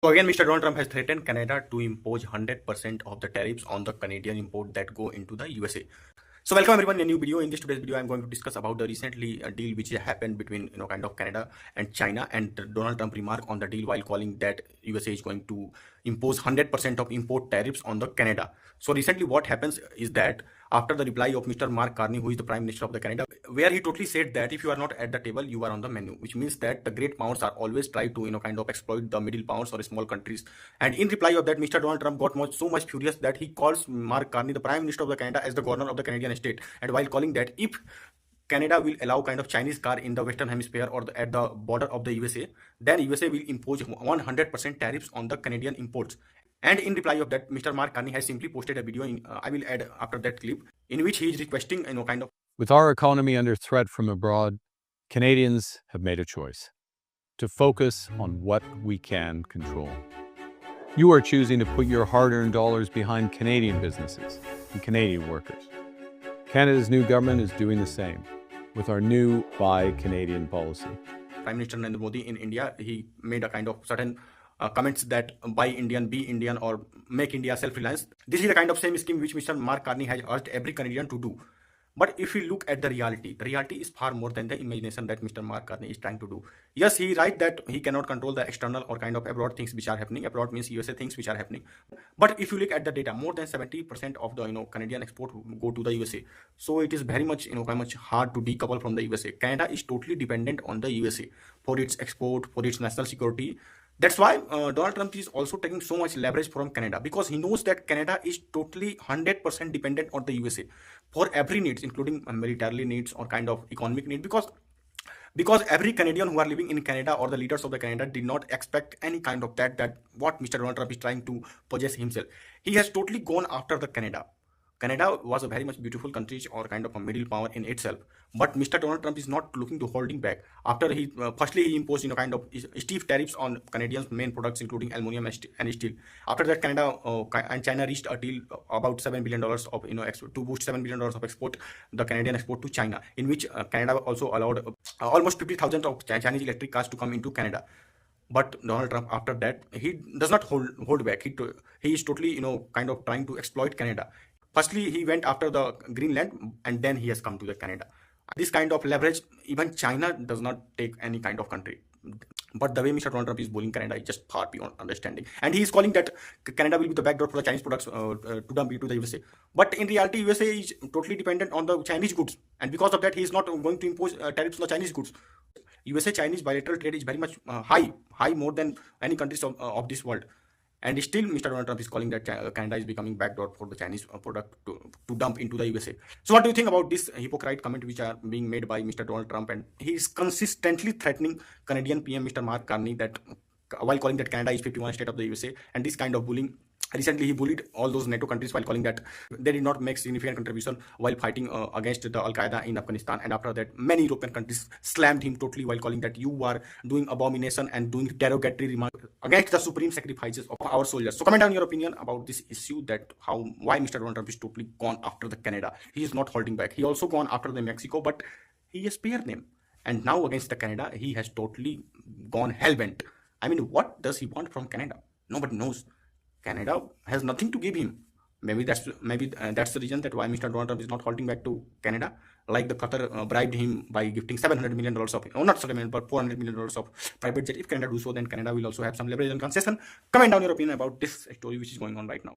So again, Mr. Donald Trump has threatened Canada to impose 100% of the tariffs on the Canadian import that go into the USA. So welcome everyone in a new video. In this today's video, I'm going to discuss about the recently deal which happened between kind of Canada and China, and Donald Trump remark on the deal while calling that USA is going to impose 100% of import tariffs on the Canada. So recently what happens is that after the reply of Mr. Mark Carney, who is the Prime Minister of the Canada, where he totally said that if you are not at the table, you are on the menu, which means that the great powers are always try to kind of exploit the middle powers or small countries. And in reply of that, Mr. Donald Trump got so much furious that he calls Mark Carney, the Prime Minister of the Canada, as the governor of the Canadian state. And while calling that if Canada will allow kind of Chinese car in the Western Hemisphere or at the border of the USA, then USA will impose 100% tariffs on the Canadian imports. And in reply of that, Mr. Mark Carney has simply posted a video, I will add after that clip, in which he is requesting, kind of. With our economy under threat from abroad, Canadians have made a choice to focus on what we can control. You are choosing to put your hard-earned dollars behind Canadian businesses and Canadian workers. Canada's new government is doing the same with our new Buy Canadian policy. Prime Minister Narendra Modi in India, he made a kind of certain comments that buy Indian, be Indian, or make India self-reliant. This is the kind of same scheme which Mr. Mark Carney has urged every Canadian to do. But if we look at the reality is far more than the imagination that Mr. Mark Carney is trying to do. Yes, he is right that he cannot control the external or kind of abroad things which are happening. Abroad means USA things which are happening. But if you look at the data, more than 70% of the Canadian export go to the USA. So it is very much much hard to decouple from the USA. Canada is totally dependent on the USA for its export, for its national security. That's why Donald Trump is also taking so much leverage from Canada, because he knows that Canada is totally 100% dependent on the USA for every needs, including militarily needs or kind of economic need, because every Canadian who are living in Canada or the leaders of the Canada did not expect any kind of that what Mr. Donald Trump is trying to possess himself. He has totally gone after the Canada. Canada was a very much beautiful country or kind of a middle power in itself, but Mr. Donald Trump is not looking to holding back. After he firstly he imposed kind of stiff tariffs on Canadians' main products, including aluminum and steel. After that, Canada and China reached a deal about $7 billion of to boost $7 billion of export, the Canadian export to China, in which Canada also allowed almost 50,000 of Chinese electric cars to come into Canada. But Donald Trump, after that, he does not hold back. He is totally kind of trying to exploit Canada. Firstly, he went after the Greenland, and then he has come to the Canada. This kind of leverage, even China does not take any kind of country. But the way Mr. Donald Trump is bullying Canada is just far beyond understanding. And he is calling that Canada will be the backdoor for the Chinese products to dump into the USA. But in reality, USA is totally dependent on the Chinese goods. And because of that, he is not going to impose tariffs on the Chinese goods. USA-Chinese bilateral trade is very much high more than any countries of this world. And still, Mr. Donald Trump is calling that Canada is becoming backdoor for the Chinese product to dump into the USA. So what do you think about this hypocrite comment which are being made by Mr. Donald Trump? And he is consistently threatening Canadian PM Mr. Mark Carney that while calling that Canada is 51 state of the USA, and this kind of bullying. Recently, he bullied all those NATO countries while calling that they did not make significant contribution while fighting against the Al-Qaeda in Afghanistan. And after that, many European countries slammed him totally while calling that you are doing abomination and doing derogatory remarks against the supreme sacrifices of our soldiers. So comment down your opinion about this issue, that why Mr. Donald Trump is totally gone after the Canada. He is not holding back. He also gone after the Mexico, but he has spared them. And now against the Canada, he has totally gone hellbent. I mean, what does he want from Canada? Nobody knows. Canada has nothing to give him. Maybe that's the reason that why Mr. Donald Trump is not holding back to Canada. Like the Qatar bribed him by gifting $700 million of, not $700 million, but $400 million of private jet. If Canada do so, then Canada will also have some leverage and concession. Comment down your opinion about this story which is going on right now.